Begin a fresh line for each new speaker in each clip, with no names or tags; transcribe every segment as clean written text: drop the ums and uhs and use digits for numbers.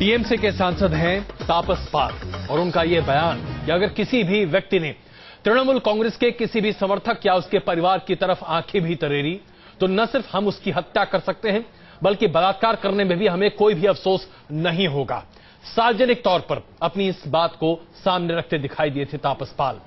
TMC के सांसद हैं तापस पाल और उनका यह बयान कि अगर किसी भी व्यक्ति ने तृणमूल कांग्रेस के किसी भी समर्थक या उसके परिवार की तरफ आंखें भी तरेरी तो न सिर्फ हम उसकी हत्या कर सकते हैं बल्कि बलात्कार करने में भी हमें कोई भी अफसोस नहीं होगा। सार्वजनिक तौर पर अपनी इस बात को सामने रखते दिखाई दिए थे तापस पाल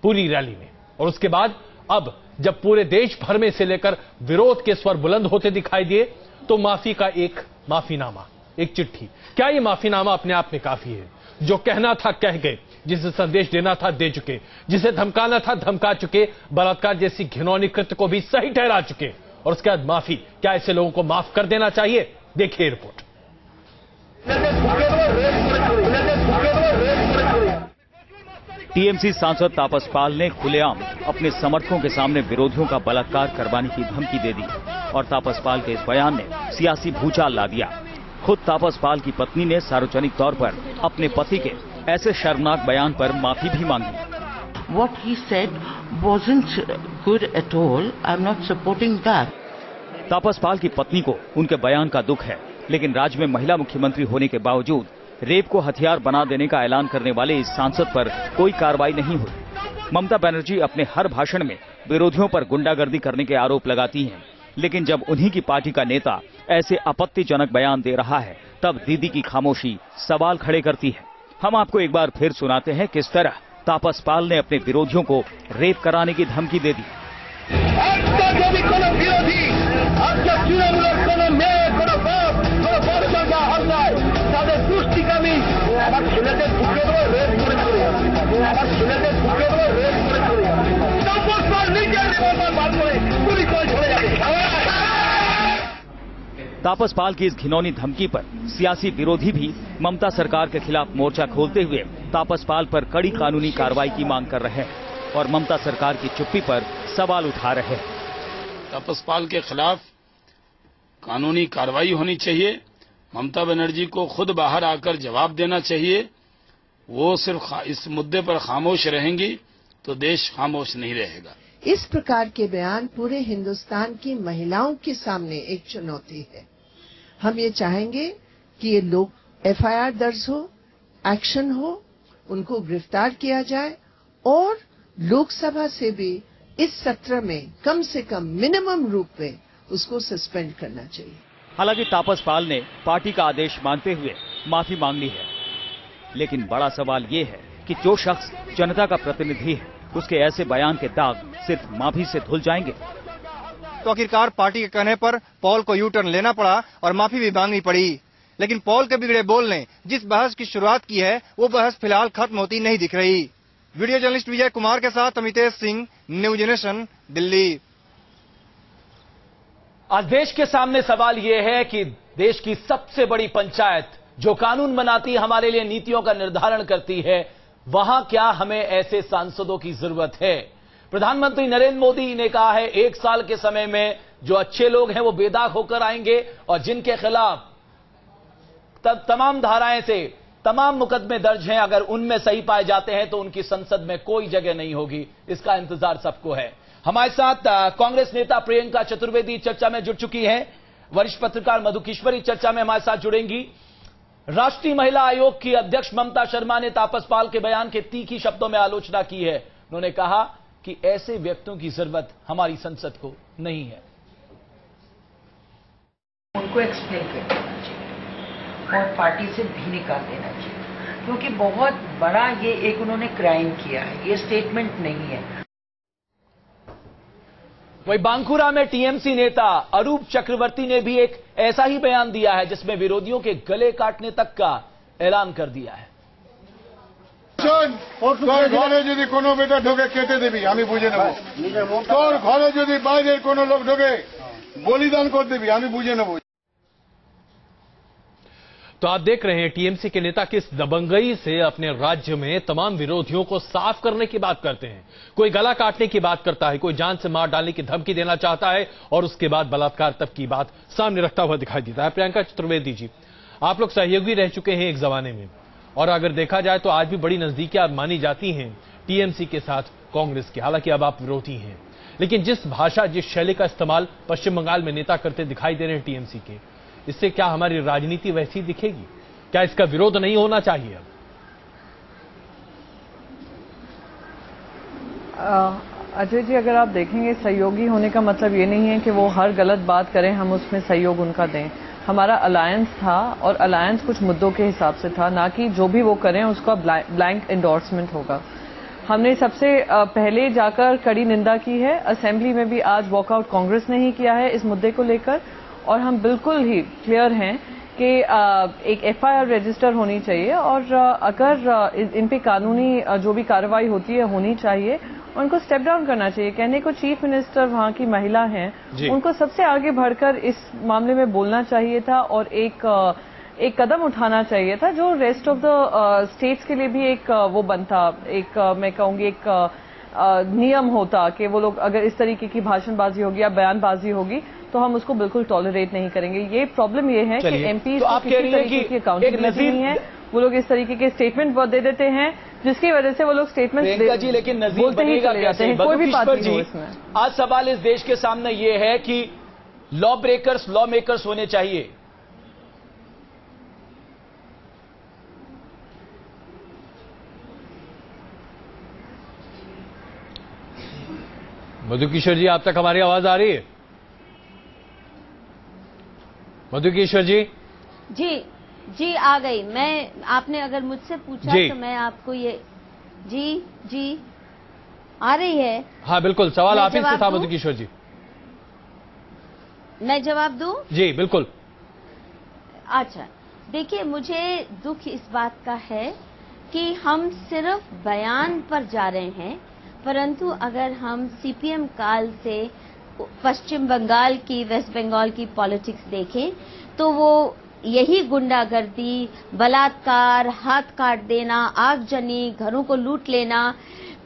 पूरी रैली में। और उसके बाद अब जब पूरे देश भर में से लेकर विरोध के स्वर बुलंद होते दिखाई दिए तो माफी का एक माफीनामा, एक चिट्ठी। क्या ये माफीनामा अपने आप में काफी है? जो कहना था कह गए, जिसे संदेश देना था दे चुके, जिसे धमकाना था धमका चुके, बलात्कार जैसी घिनौनी कृत्य को भी सही ठहरा चुके। और उसके बाद माफी, क्या ऐसे लोगों को माफ कर देना चाहिए? देखिए रिपोर्ट।
टीएमसी सांसद तापस पाल ने खुलेआम अपने समर्थकों के सामने विरोधियों का बलात्कार करवाने की धमकी दे दी और तापस पाल के इस बयान ने सियासी भूचाल ला दिया। खुद तापस पाल की पत्नी ने सार्वजनिक तौर पर अपने पति के ऐसे शर्मनाक बयान पर माफी भी मांगी।
What he said wasn't good at all. I'm not supporting that.
तापस पाल की पत्नी को उनके बयान का दुख है, लेकिन राज्य में महिला मुख्यमंत्री होने के बावजूद रेप को हथियार बना देने का ऐलान करने वाले इस सांसद पर कोई कार्रवाई नहीं हुई। ममता बनर्जी अपने हर भाषण में विरोधियों पर गुंडागर्दी करने के आरोप लगाती हैं, लेकिन जब उन्हीं की पार्टी का नेता ऐसे आपत्तिजनक बयान दे रहा है तब दीदी की खामोशी सवाल खड़े करती है। हम आपको एक बार फिर सुनाते हैं किस तरह तापस पाल ने अपने विरोधियों को रेप कराने की धमकी दे दी। तापस पाल की इस घिनौनी धमकी पर सियासी विरोधी भी ममता सरकार के खिलाफ मोर्चा खोलते हुए तापस पाल पर कड़ी कानूनी कार्रवाई की मांग कर रहे हैं और ममता सरकार की चुप्पी पर सवाल उठा रहे हैं।
तापस पाल के खिलाफ कानूनी कार्रवाई होनी चाहिए। ममता बनर्जी को खुद बाहर आकर जवाब देना चाहिए। वो सिर्फ इस मुद्दे पर खामोश रहेंगी तो देश खामोश नहीं रहेगा।
इस प्रकार के बयान पूरे हिंदुस्तान की महिलाओं के सामने एक चुनौती है। हम ये चाहेंगे कि ये लोग एफआईआर दर्ज हो, एक्शन हो, उनको गिरफ्तार किया जाए और लोकसभा से भी इस सत्र में कम से कम मिनिमम रूप में उसको सस्पेंड करना चाहिए।
हालांकि तापस पाल ने पार्टी का आदेश मानते हुए माफी मांग ली है, लेकिन बड़ा सवाल ये है कि जो शख्स जनता का प्रतिनिधि है उसके ऐसे बयान के दाग सिर्फ माफी से धुल जाएंगे।
तो आखिरकार पार्टी के कहने पर पॉल को यू टर्न लेना पड़ा और माफी भी मांगनी पड़ी। लेकिन पॉल के बिगड़े बोल ने जिस बहस की शुरुआत की है वो बहस फिलहाल खत्म होती नहीं दिख रही। वीडियो जर्नलिस्ट विजय कुमार के साथ अमितेश सिंह, न्यू जनरेशन, दिल्ली।
आज देश के सामने सवाल यह है कि देश की सबसे बड़ी पंचायत जो कानून बनाती है, हमारे लिए नीतियों का निर्धारण करती है, वहां क्या हमें ऐसे सांसदों की जरूरत है? प्रधानमंत्री नरेंद्र मोदी ने कहा है 1 साल के समय में जो अच्छे लोग हैं वो बेदाग होकर आएंगे और जिनके खिलाफ तमाम धाराएं से तमाम मुकदमे दर्ज हैं, अगर उनमें सही पाए जाते हैं तो उनकी संसद में कोई जगह नहीं होगी। इसका इंतजार सबको है। हमारे साथ कांग्रेस नेता प्रियंका चतुर्वेदी चर्चा में जुड़ चुकी हैं। वरिष्ठ पत्रकार मधुकिश्वरी चर्चा में हमारे साथ जुड़ेंगी। राष्ट्रीय महिला आयोग की अध्यक्ष ममता शर्मा ने तापस पाल के बयान के तीखी शब्दों में आलोचना की है। उन्होंने कहा कि ऐसे व्यक्तियों की जरूरत हमारी संसद को नहीं है।
उनको एक्सप्लेन कर देना चाहिए और पार्टी से भी निकाल देना चाहिए, क्योंकि बहुत बड़ा ये एक उन्होंने क्राइम किया है। ये स्टेटमेंट नहीं है।
वहीं बांकुरा में टीएमसी नेता अरूप चक्रवर्ती ने भी एक ऐसा ही बयान दिया है जिसमें विरोधियों के गले काटने तक का ऐलान कर दिया है।
घरे यदि कोनो बेटा ढोके केटे देवी हमें बुझे नेब, तोर घरे यदि बाहर कोनो लोग ढोके बलिदान कर देवी हमें बुझे नेब।
तो आप देख रहे हैं टीएमसी के नेता किस दबंगई से अपने राज्य में तमाम विरोधियों को साफ करने की बात करते हैं। कोई गला काटने की बात करता है, कोई जान से मार डालने की धमकी देना चाहता है और उसके बाद बलात्कार तक की बात सामने रखता हुआ दिखाई देता है। प्रियंका चतुर्वेदी जी, आप लोग सहयोगी रह चुके हैं एक जमाने में और अगर देखा जाए तो आज भी बड़ी नजदीकियां मानी जाती हैं टीएमसी के साथ कांग्रेस की। हालांकि अब आप विरोधी हैं, लेकिन जिस भाषा, जिस शैली का इस्तेमाल पश्चिम बंगाल में नेता करते दिखाई दे रहे हैं टीएमसी के, इससे क्या हमारी राजनीति वैसी दिखेगी? क्या इसका विरोध नहीं होना चाहिए?
अजय जी, अगर आप देखेंगे, सहयोगी होने का मतलब ये नहीं है कि वो हर गलत बात करें हम उसमें सहयोग उनका दें। हमारा अलायंस था और अलायंस कुछ मुद्दों के हिसाब से था, ना कि जो भी वो करें उसका ब्लैंक एंडोर्समेंट होगा। हमने सबसे पहले जाकर कड़ी निंदा की है। असेंबली में भी आज वॉकआउट कांग्रेस ने ही किया है इस मुद्दे को लेकर, और हम बिल्कुल ही क्लियर हैं कि एक एफआईआर रजिस्टर होनी चाहिए और अगर इन पे कानूनी जो भी कार्रवाई होती है होनी चाहिए, उनको स्टेप डाउन करना चाहिए। कहने को चीफ मिनिस्टर वहां की महिला हैं, उनको सबसे आगे बढ़कर इस मामले में बोलना चाहिए था और एक कदम उठाना चाहिए था, जो रेस्ट ऑफ द स्टेट्स के लिए भी एक वो बनता, एक मैं कहूंगी एक नियम होता कि वो लोग अगर इस तरीके की भाषणबाजी होगी या बयानबाजी होगी तो हम उसको बिल्कुल टॉलरेट नहीं करेंगे। ये प्रॉब्लम ये है कि एमपी किसी तरीके की अकाउंटेबिलिटी नहीं है, वो लोग इस तरीके के स्टेटमेंट दे देते हैं जिसकी वजह से वो लोग स्टेटमेंट
जी, लेकिन नजीर बनेगा कैसे?
कोई भी पार्टी
जी, आज सवाल इस देश के सामने ये है कि लॉ ब्रेकर्स लॉ मेकर्स होने चाहिए।
मधुकिशोर जी, आप तक हमारी आवाज आ रही है? मधुकिशोर जी
जी आ गई। मैं आपने अगर मुझसे पूछा तो मैं आपको ये जी आ रही है।
हाँ बिल्कुल, सवाल आप ही से था मधुकिशोर जी।
मैं जवाब दूं?
जी बिल्कुल।
अच्छा, देखिए, मुझे दुख इस बात का है कि हम सिर्फ बयान पर जा रहे हैं, परंतु अगर हम सीपीएम काल से पश्चिम बंगाल की, वेस्ट बंगाल की पॉलिटिक्स देखें तो वो यही गुंडागर्दी, बलात्कार, हाथ काट देना, आगजनी, घरों को लूट लेना,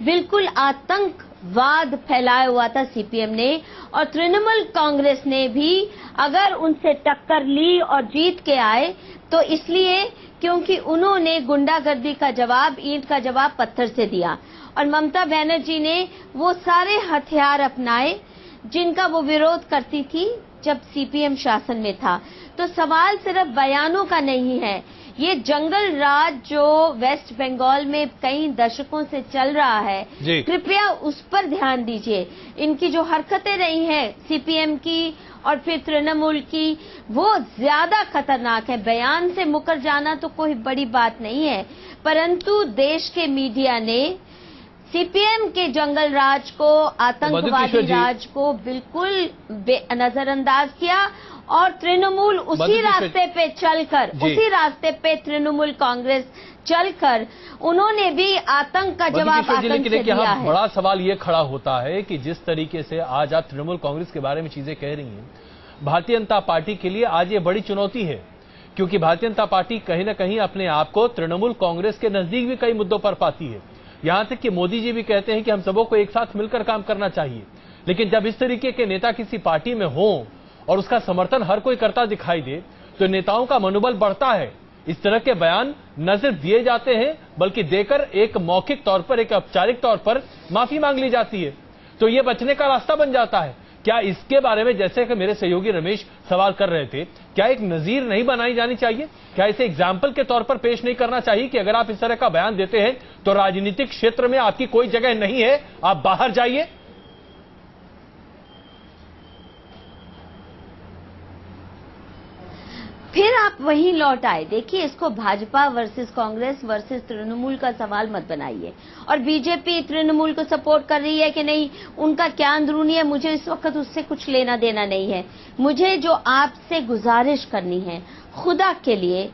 बिल्कुल आतंकवाद फैलाया हुआ था सीपीएम ने। और तृणमूल कांग्रेस ने भी अगर उनसे टक्कर ली और जीत के आए तो इसलिए क्योंकि उन्होंने गुंडागर्दी का जवाब, ईंट का जवाब पत्थर से दिया। और ममता बनर्जी ने वो सारे हथियार अपनाए जिनका वो विरोध करती थी जब सीपीएम शासन में था। तो सवाल सिर्फ बयानों का नहीं है, ये जंगल राज जो वेस्ट बंगाल में कई दशकों से चल रहा है, कृपया उस पर ध्यान दीजिए। इनकी जो हरकतें रही हैं सीपीएम की और फिर तृणमूल की, वो ज्यादा खतरनाक है। बयान से मुकर जाना तो कोई बड़ी बात नहीं है, परंतु देश के मीडिया ने सीपीएम के जंगल राज को, आतंकवादी राज को बिल्कुल नजरअंदाज किया और तृणमूल उसी रास्ते पे चलकर, उसी रास्ते पे तृणमूल कांग्रेस चलकर उन्होंने भी आतंक का जवाब आतंक से दिया है।
बड़ा सवाल ये खड़ा होता है कि जिस तरीके से आज आप तृणमूल कांग्रेस के बारे में चीजें कह रही हैं, भारतीय जनता पार्टी के लिए आज ये बड़ी चुनौती है, क्योंकि भारतीय जनता पार्टी कहीं ना कहीं अपने आप को तृणमूल कांग्रेस के नजदीक भी कई मुद्दों पर पाती है। यहां तक कि मोदी जी भी कहते हैं कि हम सबों को एक साथ मिलकर काम करना चाहिए। लेकिन जब इस तरीके के नेता किसी पार्टी में हो और उसका समर्थन हर कोई करता दिखाई दे तो नेताओं का मनोबल बढ़ता है। इस तरह के बयान न सिर्फ दिए जाते हैं बल्कि देकर एक मौखिक तौर पर, एक औपचारिक तौर पर माफी मांग ली जाती है, तो ये बचने का रास्ता बन जाता है। क्या इसके बारे में, जैसे कि मेरे सहयोगी रमेश सवाल कर रहे थे, क्या एक नजीर नहीं बनाई जानी चाहिए? क्या इसे एग्जाम्पल के तौर पर पेश नहीं करना चाहिए कि अगर आप इस तरह का बयान देते हैं तो राजनीतिक क्षेत्र में आपकी कोई जगह नहीं है, आप बाहर जाइए?
फिर आप वहीं लौट आए। देखिए, इसको भाजपा वर्सेस कांग्रेस वर्सेस तृणमूल का सवाल मत बनाइए। और बीजेपी तृणमूल को सपोर्ट कर रही है कि नहीं, उनका क्या अंदरूनी है, मुझे इस वक्त उससे कुछ लेना देना नहीं है। मुझे जो आपसे गुजारिश करनी है, खुदा के लिए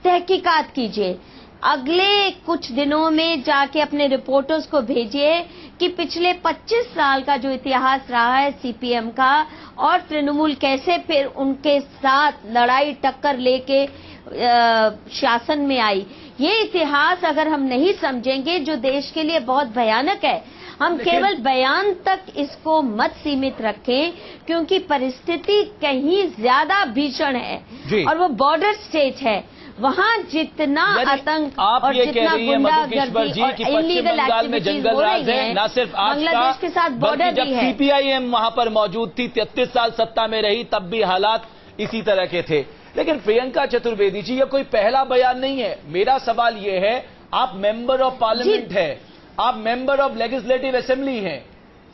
तहकीकात कीजिए। अगले कुछ दिनों में जाके अपने रिपोर्टर्स को भेजिए कि पिछले 25 साल का जो इतिहास रहा है सीपीएम का और तृणमूल कैसे फिर उनके साथ लड़ाई टक्कर लेके शासन में आई। ये इतिहास अगर हम नहीं समझेंगे, जो देश के लिए बहुत भयानक है, हम केवल बयान तक इसको मत सीमित रखें, क्योंकि परिस्थिति कहीं ज्यादा भीषण है और वो बॉर्डर स्टेट है। वहाँ जितना आतंक और जितना गुंडागर्दी और इलीगल एक्टिविटीज हो रही है,
न सिर्फ आज
बांग्लादेश के साथ बॉर्डर
जब सीपीआईएम वहां पर मौजूद थी, 33 साल सत्ता में रही, तब भी हालात इसी तरह के थे। लेकिन प्रियंका चतुर्वेदी जी, ये कोई पहला बयान नहीं है। मेरा सवाल ये है, आप मेंबर ऑफ पार्लियामेंट है, आप मेंबर ऑफ लेजिस्लेटिव असेंबली हैं।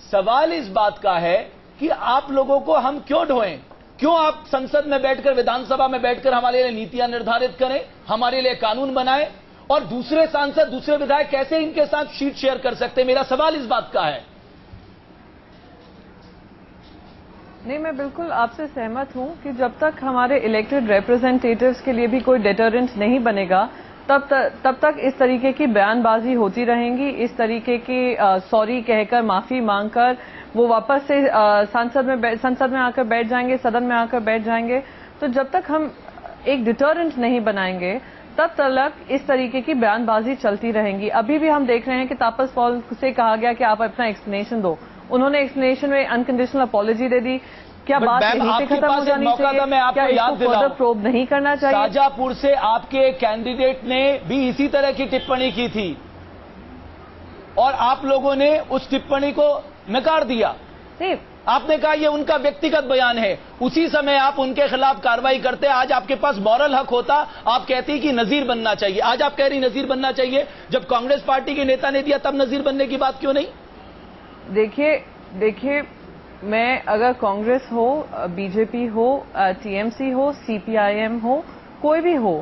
सवाल इस बात का है कि आप लोगों को हम क्यों ढोएं? क्यों आप संसद में बैठकर, विधानसभा में बैठकर हमारे लिए नीतियां निर्धारित करें, हमारे लिए कानून बनाएं, और दूसरे सांसद, दूसरे विधायक कैसे इनके साथ शीट शेयर कर सकते हैं? मेरा सवाल इस बात का है।
नहीं, मैं बिल्कुल आपसे सहमत हूं कि जब तक हमारे इलेक्टेड रिप्रेजेंटेटिव्स के लिए भी कोई डिटरेंट नहीं बनेगा, तब तक इस तरीके की बयानबाजी होती रहेंगी। इस तरीके की सॉरी कहकर, माफी मांगकर वो वापस से संसद में आकर बैठ जाएंगे, सदन में आकर बैठ जाएंगे। तो जब तक हम एक डिटरेंट नहीं बनाएंगे, तब तक इस तरीके की बयानबाजी चलती रहेंगी। अभी भी हम देख रहे हैं कि तापस पॉल से कहा गया कि आप अपना एक्सप्लेनेशन दो, उन्होंने एक्सप्लेनेशन में अनकंडीशनल अपॉलॉजी दे दी। क्या बात यहीं से खत्म हो जानी चाहिए?
मैं आपको याद दिलाऊं,
प्रोब नहीं करना चाहिए?
शाजापुर से आपके कैंडिडेट ने भी इसी तरह की टिप्पणी की थी और आप लोगों ने उस टिप्पणी को नकार दिया।
नहीं,
आपने कहा ये उनका व्यक्तिगत बयान है। उसी समय आप उनके खिलाफ कार्रवाई करते। आज आपके पास मॉरल हक होता, आप कहती कि नजीर बनना चाहिए। आज आप कह रही नजीर बनना चाहिए, जब कांग्रेस पार्टी के नेता ने दिया तब नजीर बनने की बात क्यों नहीं?
देखिए, मैं अगर कांग्रेस हो, बीजेपी हो, टीएमसी हो, सीपीआईएम हो, कोई भी हो,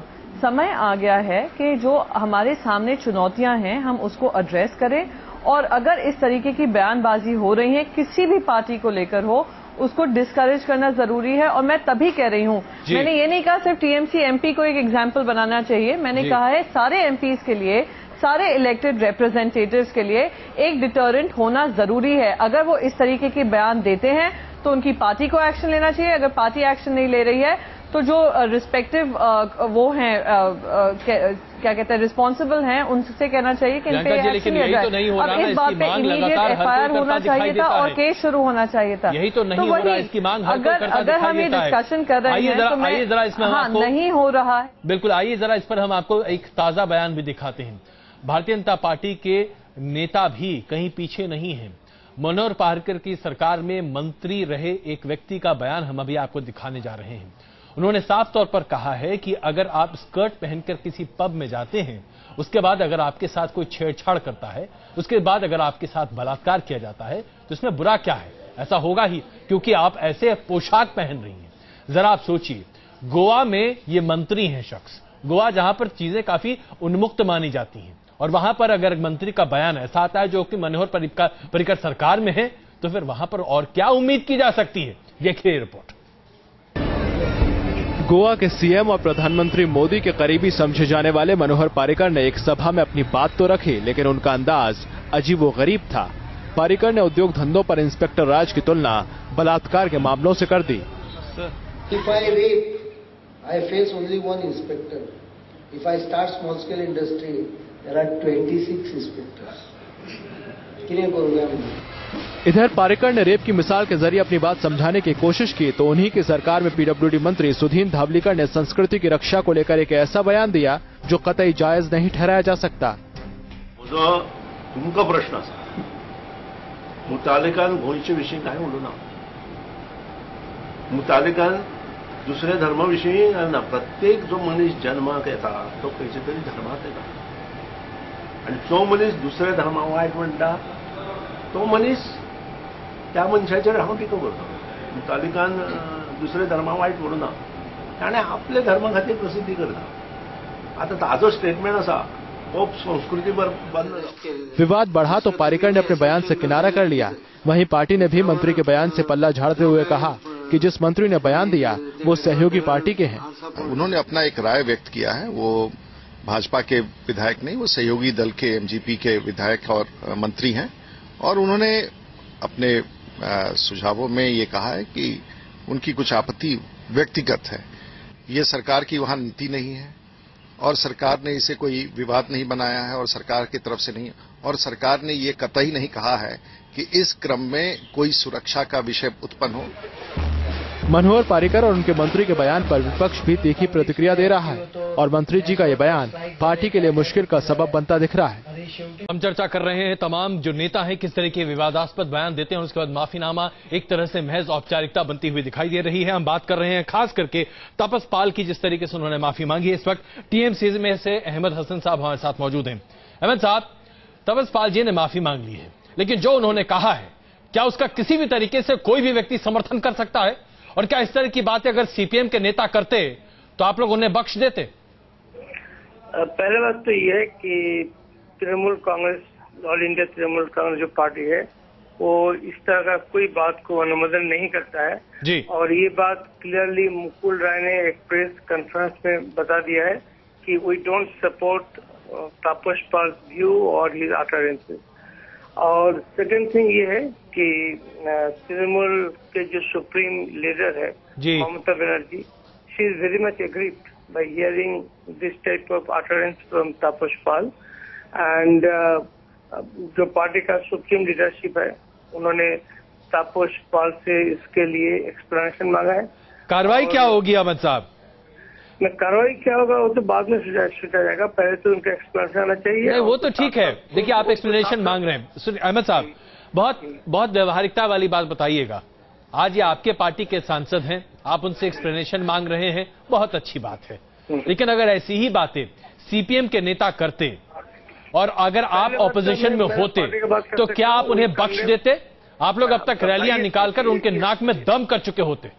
समय आ गया है कि जो हमारे सामने चुनौतियां हैं हम उसको एड्रेस करें। और अगर इस तरीके की बयानबाजी हो रही है, किसी भी पार्टी को लेकर हो, उसको डिस्करेज करना जरूरी है। और मैं तभी कह रही हूं, मैंने ये नहीं कहा सिर्फ टीएमसी एमपी को एक एग्जाम्पल बनाना चाहिए, मैंने कहा है सारे एमपीज के लिए, सारे इलेक्टेड रिप्रेजेंटेटिव्स के लिए एक डिटरेंट होना जरूरी है। अगर वो इस तरीके के बयान देते हैं तो उनकी पार्टी को एक्शन लेना चाहिए। अगर पार्टी एक्शन नहीं ले रही है तो जो रिस्पेक्टिव वो हैं, क्या कहते हैं, रिस्पॉन्सिबल हैं, उनसे कहना चाहिए कि इन पे एक्शन लिया जाए।
तो
अब इस बात पे इमीडिएट एफआईआर होना चाहिए था और केस शुरू होना चाहिए था।
यही तो नहीं हो रहा, इसकी मांग
अगर हम ये डिस्कशन कर रहे हैं तो
आइए जरा इसमें
नहीं हो रहा है।
बिल्कुल, आइए जरा इस पर हम आपको एक ताजा बयान भी दिखाते हैं। भारतीय जनता पार्टी के नेता भी कहीं पीछे नहीं हैं। मनोहर पार्कर की सरकार में मंत्री रहे एक व्यक्ति का बयान हम अभी आपको दिखाने जा रहे हैं। उन्होंने साफ तौर पर कहा है कि अगर आप स्कर्ट पहनकर किसी पब में जाते हैं, उसके बाद अगर आपके साथ कोई छेड़छाड़ करता है, उसके बाद अगर आपके साथ बलात्कार किया जाता है, तो इसमें बुरा क्या है? ऐसा होगा ही, क्योंकि आप ऐसे पोशाक पहन रही हैं। जरा आप सोचिए, गोवा में ये मंत्री हैं शख्स, गोवा जहां पर चीजें काफी उन्मुक्त मानी जाती हैं, और वहां पर अगर मंत्री का बयान ऐसा आता है जो कि मनोहर पर्रिकर सरकार में है, तो फिर वहां पर और क्या उम्मीद की जा सकती है? देखिए रिपोर्ट।
गोवा के सीएम और प्रधानमंत्री मोदी के करीबी समझे जाने वाले मनोहर पार्रिकर ने एक सभा में अपनी बात तो रखी, लेकिन उनका अंदाज अजीबोगरीब था। पार्रिकर ने उद्योग धंधों पर इंस्पेक्टर राज की तुलना बलात्कार के मामलों से कर दी।
If I rape, I face only one inspector. If I start small scale industry, there are 26 inspectors. किन्हें करूँगा मैं?
इधर पार्रिकर ने रेप की मिसाल के जरिए अपनी बात समझाने की कोशिश की, तो उन्हीं की सरकार में पीडब्ल्यूडी मंत्री सुधीन धावलीकर ने संस्कृति की रक्षा को लेकर एक ऐसा बयान दिया जो कतई जायज नहीं ठहराया जा सकता।
तुमका प्रश्न असा मुतालिकान गोयचे विषयी काय बोलू ना, मुतालिकान दुसऱ्या धर्माविषयी ना, प्रत्येक जो मनीस जन्माक येता तो खंयच्या तरी धर्मात येता, आणि जो मनीस दुसऱ्या धर्मा वायट म्हणटा तो मनीस त्या मनशाचेर हांव टिका करता। मुतालिकान दुसरे धर्मा वायट म्हणू ना, ताणें आपल्या धर्मा खातीर प्रसिद्धी करता। आता ताजो स्टेटमेंट आसा पॉप संस्कृती बंद।
विवाद बढ़ा तो पार्रिकर ने अपने बयान से किनारा कर लिया। वहीं पार्टी ने भी मंत्री के बयान से पल्ला झाड़ते हुए कहा कि जिस मंत्री ने बयान दिया वो सहयोगी पार्टी के हैं।
उन्होंने अपना एक राय व्यक्त किया है, वो भाजपा के विधायक नहीं, वो सहयोगी दल के एमजीपी के विधायक और मंत्री हैं, और उन्होंने अपने सुझावों में ये कहा है कि उनकी कुछ आपत्ति व्यक्तिगत है। ये सरकार की वहां नीति नहीं है और सरकार ने इसे कोई विवाद नहीं बनाया है और सरकार की तरफ से नहीं, और सरकार ने ये कतई नहीं कहा है कि इस क्रम में कोई सुरक्षा का विषय उत्पन्न हो।
मनोहर पार्रिकर और उनके मंत्री के बयान पर विपक्ष भी तीखी प्रतिक्रिया दे रहा है और मंत्री जी का ये बयान पार्टी के लिए मुश्किल का सबब बनता दिख रहा है।
हम चर्चा कर रहे हैं तमाम जो नेता हैं किस तरह के विवादास्पद बयान देते हैं, उसके बाद माफीनामा एक तरह से महज औपचारिकता बनती हुई दिखाई दे रही है। हम बात कर रहे हैं खास करके तापस पाल की, जिस तरीके से उन्होंने माफी मांगी है। इस वक्त टीएमसी में से अहमद हसन साहब हमारे साथ मौजूद हैं। अहमद साहब, तापस पाल जी ने माफी मांग ली है, लेकिन जो उन्होंने कहा है क्या उसका किसी भी तरीके से कोई भी व्यक्ति समर्थन कर सकता है? और क्या इस तरह की बातें अगर सीपीएम के नेता करते तो आप लोग उन्हें बख्श देते?
पहले बात तो ये है कि तृणमूल कांग्रेस, ऑल इंडिया तृणमूल कांग्रेस जो पार्टी है वो इस तरह का कोई बात को अनुमोदन नहीं करता है
जी। और
ये बात क्लियरली मुकुल राय ने एक प्रेस कॉन्फ्रेंस में बता दिया है कि we don't support Tapas Pal view और हिज अटरेंसेस। और सेकंड थिंग ये है कि तृणमूल के जो सुप्रीम लीडर है Mamata Banerjee, she is very much agreed by hearing this type of utterance from Tapas Pal and जो पार्टी का सुप्रीम लीडरशिप है उन्होंने तापस पाल से इसके लिए एक्सप्लेनेशन मांगा है।
कार्रवाई क्या होगी अहमद साहब?
कार्रवाई क्या होगा वो तो बाद में सोचा जाएगा, पहले तो उनका एक्सप्लेनेशन आना चाहिए।
नहीं, वो तो ठीक है। देखिए, आप एक्सप्लेनेशन मांग रहे हैं। अहमद साहब, बहुत व्यवहारिकता वाली बात बताइएगा। आज ये आपके पार्टी के सांसद हैं, आप उनसे एक्सप्लेनेशन मांग रहे हैं, बहुत अच्छी बात है। लेकिन अगर ऐसी ही बातें सीपीएम के नेता करते और अगर आप ऑपोजिशन में होते तो क्या आप उन्हें बख्श देते? आप लोग अब तक रैलियां निकालकर उनके नाक में दम कर चुके होते।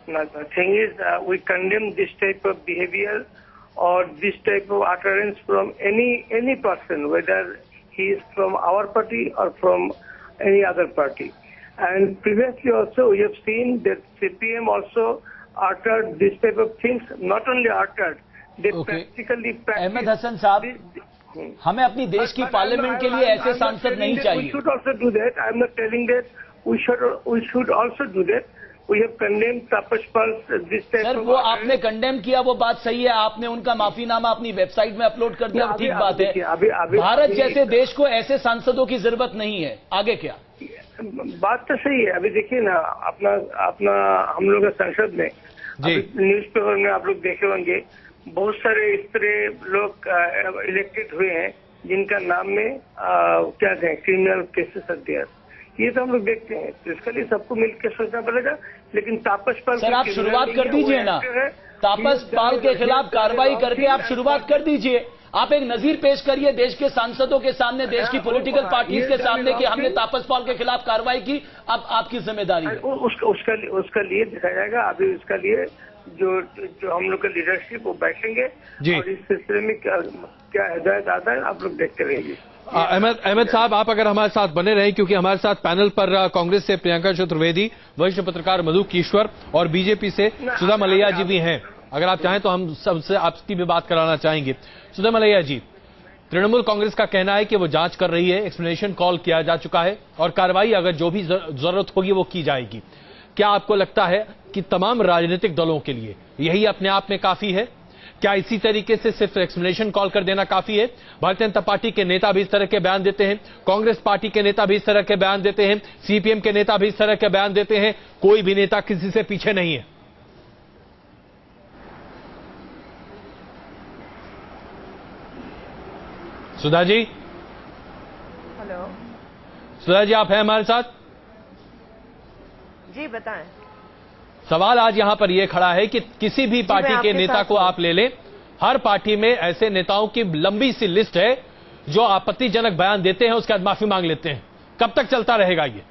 Thing is we condemn this type of behaviour और this type of utterance from any person, whether he is from our party और from any other party. And previously also we have seen that CPM also uttered this type of things, not only uttered, they practically practiced.
Ahmad Hasan sahab, हमें अपनी देश की parliament के लिए ऐसे सांसद नहीं चाहिए।
We should also do that. I am not telling that we should also do that. We have condemned Tapas Pal this type
sir,
of
वो आपने कंडेम किया, वो बात सही है। आपने उनका माफीनामा अपनी वेबसाइट में अपलोड कर दिया, ठीक बात है। भारत जैसे देश को ऐसे सांसदों की जरूरत नहीं है। आगे क्या?
बात तो सही है। अभी देखिए ना, अपना हम लोग संसद में न्यूज़पेपर में आप लोग देखे होंगे बहुत सारे इस तरह लोग इलेक्टेड हुए हैं जिनका नाम में क्या कहें क्रिमिनल केसेस अध्ययन, ये तो हम लोग देखते हैं। तो इसके लिए सबको मिलकर सोचना पड़ेगा। लेकिन तापस पाल
सर, आप शुरुआत कर दीजिए ना, तापस पाल के खिलाफ कार्रवाई करके आप शुरुआत कर दीजिए। आप एक नजीर पेश करिए देश के सांसदों के सामने, देश की पॉलिटिकल पार्टीज के सामने कि हमने तापस पाल के खिलाफ कार्रवाई की। अब आपकी जिम्मेदारी है।
उसका लिए दिखाया जाएगा। अभी उसका लिए जो हम लोग का लीडरशिप वो बैठेंगे और इस सिलसिले में क्या हिदायत आता है आप लोग देखते रहिए।
अहमद साहब, आप अगर हमारे साथ बने रहें, क्योंकि हमारे साथ पैनल पर कांग्रेस से प्रियंका चतुर्वेदी, वरिष्ठ पत्रकार मधु कीश्वर और बीजेपी से सुधा मलैया जी भी हैं। अगर आप चाहें तो हम सबसे आपकी भी बात कराना चाहेंगे। सुधा मलैया जी, तृणमूल कांग्रेस का कहना है कि वो जांच कर रही है, एक्सप्लेनेशन कॉल किया जा चुका है और कार्रवाई अगर जो भी जरूरत होगी वो की जाएगी। क्या आपको लगता है कि तमाम राजनीतिक दलों के लिए यही अपने आप में काफी है? क्या इसी तरीके से सिर्फ एक्सप्लेनेशन कॉल कर देना काफी है? भारतीय जनता पार्टी के नेता भी इस तरह के बयान देते हैं, कांग्रेस पार्टी के नेता भी इस तरह के बयान देते हैं, सीपीएम के नेता भी इस तरह के बयान देते हैं। कोई भी नेता किसी से पीछे नहीं है। सुधा जी,
हेलो
सुधा जी, आप हैं हमारे साथ?
जी बताएं।
सवाल आज यहां पर यह खड़ा है कि किसी भी पार्टी के नेता को आप ले लें, हर पार्टी में ऐसे नेताओं की लंबी सी लिस्ट है जो आपत्तिजनक बयान देते हैं, उसके बाद माफी मांग लेते हैं। कब तक चलता रहेगा ये?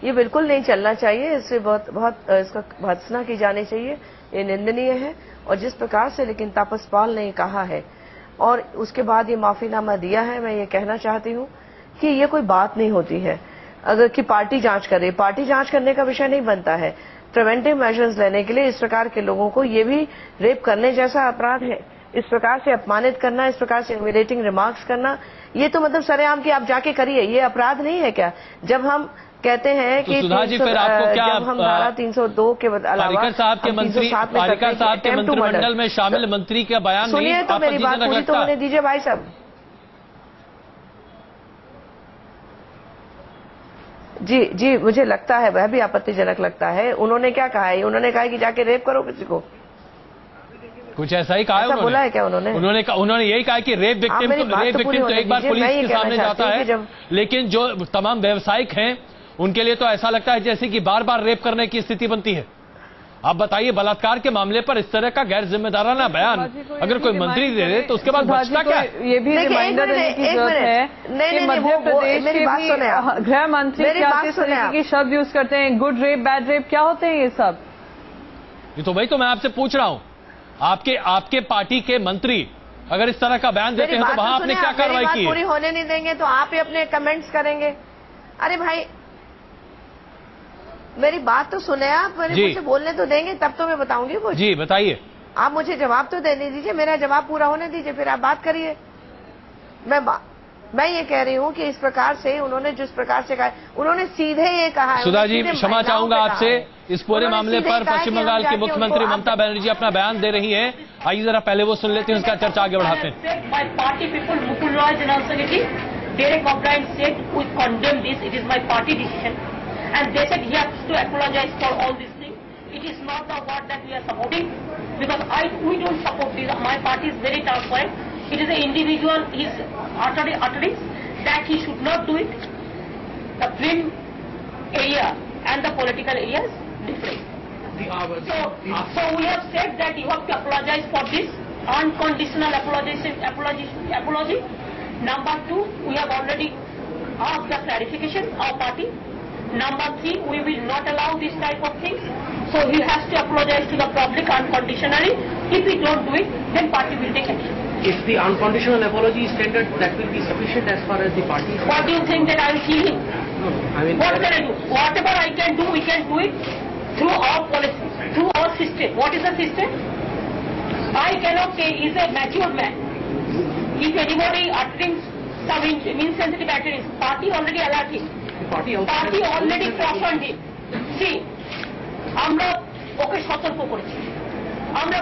ये बिल्कुल नहीं चलना चाहिए। इससे बहुत इसका भर्त्सना की जानी चाहिए। ये निंदनीय है। और जिस प्रकार से लेकिन तापस पाल ने कहा है और उसके बाद ये माफीनामा दिया है, मैं ये कहना चाहती हूँ कि ये कोई बात नहीं होती है अगर कि पार्टी जांच करे। पार्टी जांच करने का विषय नहीं बनता है। प्रिवेंटिव मेजर्स लेने के लिए इस प्रकार के लोगों को ये भी रेप करने जैसा अपराध है। इस प्रकार से अपमानित करना, इस प्रकार से ह्यूमिलेटिंग रिमार्क्स करना, ये तो मतलब सरेआम की आप जाके करिए। ये अपराध नहीं है क्या? जब हम कहते हैं कि
सुधा जी, फिर आपको क्या
जब हम धारा 302 के अलावा
पारिकर साहब के मंत्रिमंडल में शामिल मंत्री का बयान
सुनिए तो मेरी बात पूरी तो होने दीजिए भाई साहब। जी, मुझे लगता है वह भी आपत्तिजनक लगता है। उन्होंने क्या कहा है? उन्होंने कहा है कि जाके रेप करो किसी को।
कुछ ऐसा ही कहा है उन्होंने।
बोला है क्या उन्होंने?
उन्होंने यही कहा कि रेप विक्टिम तो एक बार पुलिस के सामने जाता है, लेकिन जो तमाम व्यवसायिक हैं उनके लिए तो ऐसा लगता है जैसे कि बार बार रेप करने की स्थिति बनती है। आप बताइए, बलात्कार के मामले पर इस तरह का गैर जिम्मेदाराना बयान अगर कोई मंत्री दे दे तो उसके बाद बचता क्या है?
ये भी रिमाइंडर देने की जरूरत है कि मध्य प्रदेश के गृह मंत्री क्या किस तरीके की शब्द यूज करते हैं, गुड रेप बैड रेप, क्या होते हैं ये सब?
ये तो वही तो मैं आपसे पूछ रहा हूं, आपके पार्टी के मंत्री अगर इस तरह का बयान देते हैं तो वहां आपने क्या कार्रवाई की है?
पूरी होने नहीं देंगे तो आप ही अपने कमेंट्स करेंगे। अरे भाई मेरी बात तो सुने आप, मुझे बोलने तो देंगे तब तो मैं बताऊंगी कुछ।
जी बताइए।
आप मुझे जवाब तो देने दीजिए, मेरा जवाब पूरा होने दीजिए, फिर आप बात करिए। मैं ये कह रही हूँ कि इस प्रकार से उन्होंने जिस प्रकार से कहा, उन्होंने सीधे ये कहा है।
सुधा जी क्षमा चाहूंगा आपसे, इस पूरे मामले पर पश्चिम बंगाल की मुख्यमंत्री ममता बनर्जी अपना बयान दे रही है। आइए जरा पहले वो सुन लेते हैं, उसका चर्चा आगे बढ़ाते हैं।
Party people Mukul Roy general Derek O'Brien said we condemn this, it is my party decision, and they said he has to apologize for all these things. It is not the word that we are supporting, because we don't support this. My party is very transparent. It is an individual, his utterance that he should not do it. The film area and the political area is different. So we have said that you have to apologize for this unconditional apology. Number 2, we have already asked the clarification of party. Number 3, we will not allow this type of things. So he has to apologize to the public unconditionally. If we don't do it, then party will take action.
If the unconditional apology is tendered, that will be sufficient as far as the party is.
What do you think that I will kill him?
No, I mean,
what can I do? Whatever I can do, we can do it through our policy, through our system. What is the system? I cannot say he's a mature man. If anybody uttering some insensitive utterance, party already alerted him. Party already cautioned him. See, আমরা ওকে সতর্ক করেছি, আমরা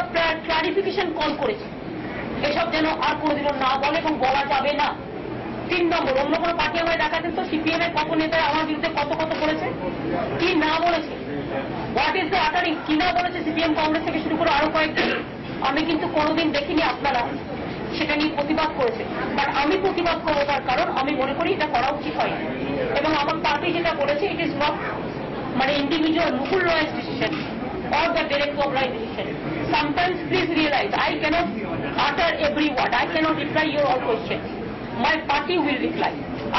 clarification call করেছি, এসব যেন আর কোনোদিনও না বলে এবং বলা যাবে না। 3 নম্বর, অন্য কোনো পার্টি আমায় দেখাতেন তো সিপিএম এর কত নেতা আমার বিরুদ্ধে কত বলেছে, কি না বলেছে, হোয়াট ইজ দ্য আটারিং, কি না বলেছে সিপিএম কংগ্রেস থেকে শুরু করে আরো কয়েকজন। আমি কিন্তু কোনোদিন দেখিনি আপনারা সেটা নিয়ে প্রতিবাদ করেছে, বাট আমি প্রতিবাদ করবো তার কারণ আমি মনে করি এটা করা উচিত হয় এবং আমার পার্টি যেটা করেছে ইট ইজ নট মানে ইন্ডিভিজুয়াল মুকুল রয়ের decision or the Derek O'Brien decision. Sometimes please realize I cannot utter every word, I cannot reply your all questions. My party will reply.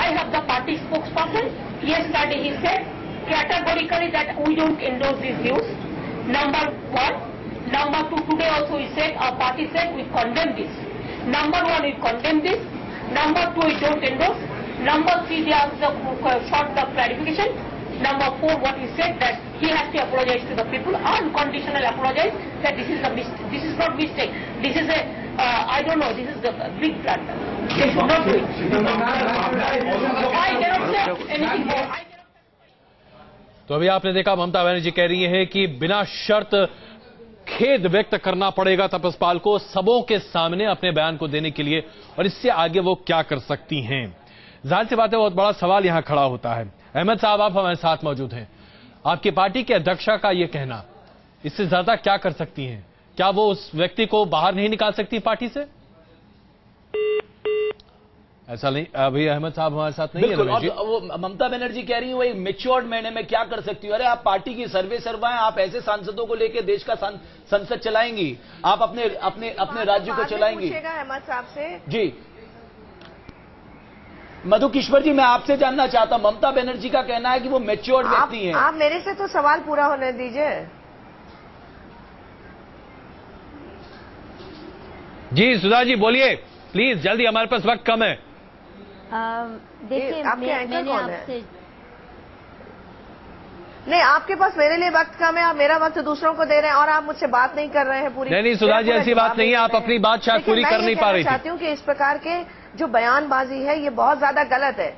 I have the party spokesperson. Yesterday he said categorically that we don't endorse these views. Number 1. Number 2, today also he said, our party said we condemn this. Number 1, we condemn this. Number 2, we don't endorse. Number 3, they asked the short clarification. Number 4, what he said that he has to apologize to the people, unconditional apologize that this is not mistake. This is a I don't know. This is the big blunder. They should not do it. I cannot say anything more.
तो अभी आपने देखा ममता बनर्जी कह रही है कि बिना शर्त खेद व्यक्त करना पड़ेगा तपस्पाल को सबों के सामने अपने बयान को देने के लिए, और इससे आगे वो क्या कर सकती हैं। जाहिर सी बात है, बहुत बड़ा सवाल यहां खड़ा होता है। अहमद साहब, आप हमारे साथ मौजूद हैं। आपकी पार्टी के अध्यक्षा का यह कहना, इससे ज्यादा क्या कर सकती हैं? क्या वो उस व्यक्ति को बाहर नहीं निकाल सकती पार्टी से? ऐसा नहीं, अभी अहमद साहब हमारे साथ नहीं है।
वो ममता बनर्जी कह रही है वो एक मैच्योर्ड मैंने में क्या कर सकती हूँ। अरे आप पार्टी की सर्वा हैं, आप ऐसे सांसदों को लेकर देश का संसद चलाएंगी, आप अपने राज्य को चलाएंगी।
अहमद साहब से
जी मधु किश्वर जी, मैं आपसे जानना चाहता हूं, ममता बनर्जी का कहना है कि वो मैच्योर्ड व्यक्ति हैं।
आप मेरे से तो सवाल पूरा होने दीजिए।
जी सुधा जी बोलिए प्लीज, जल्दी, हमारे पास वक्त कम है।
देखिए मैंने आपसे
नहीं, आपके पास मेरे लिए वक्त कम है, आप मेरा वक्त दूसरों को दे रहे हैं और आप मुझसे बात नहीं कर रहे हैं पूरी।
नहीं सुधा जी, ऐसी बात नहीं है, आप अपनी बात शायद पूरी कर नहीं पा रही थी।
चाहती हूँ कि इस प्रकार के जो बयानबाजी है ये बहुत ज्यादा गलत है।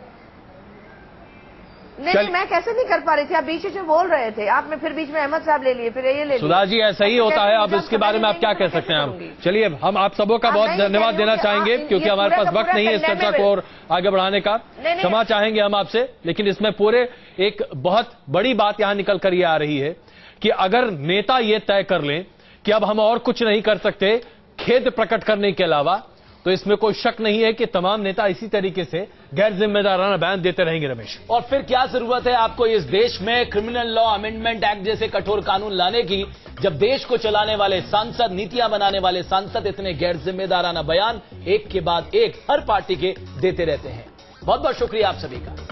नहीं, मैं कैसे नहीं कर पा रही थी, आप बीच में बोल रहे थे, आपने फिर बीच में अहमद साहब ले लिए, फिर ये ले
सुधा जी ऐसा ही होता है। अब इसके बारे में आप क्या कह सकते हैं? हम चलिए, हम आप सबों का बहुत धन्यवाद देना चाहेंगे क्योंकि हमारे पास वक्त नहीं है इस चर्चा को और आगे बढ़ाने का। क्षमा चाहेंगे हम आपसे, लेकिन इसमें पूरे एक बहुत बड़ी बात यहां निकल कर ये आ रही है कि अगर नेता ये तय कर लें कि अब हम और कुछ नहीं कर सकते खेद प्रकट करने के अलावा, तो इसमें कोई शक नहीं है कि तमाम नेता इसी तरीके से गैर जिम्मेदाराना बयान देते रहेंगे। रमेश,
और फिर क्या जरूरत है आपको इस देश में क्रिमिनल लॉ अमेंडमेंट एक्ट जैसे कठोर कानून लाने की, जब देश को चलाने वाले सांसद, नीतियां बनाने वाले सांसद इतने गैर जिम्मेदाराना बयान एक के बाद एक हर पार्टी के देते रहते हैं। बहुत बहुत शुक्रिया आप सभी का।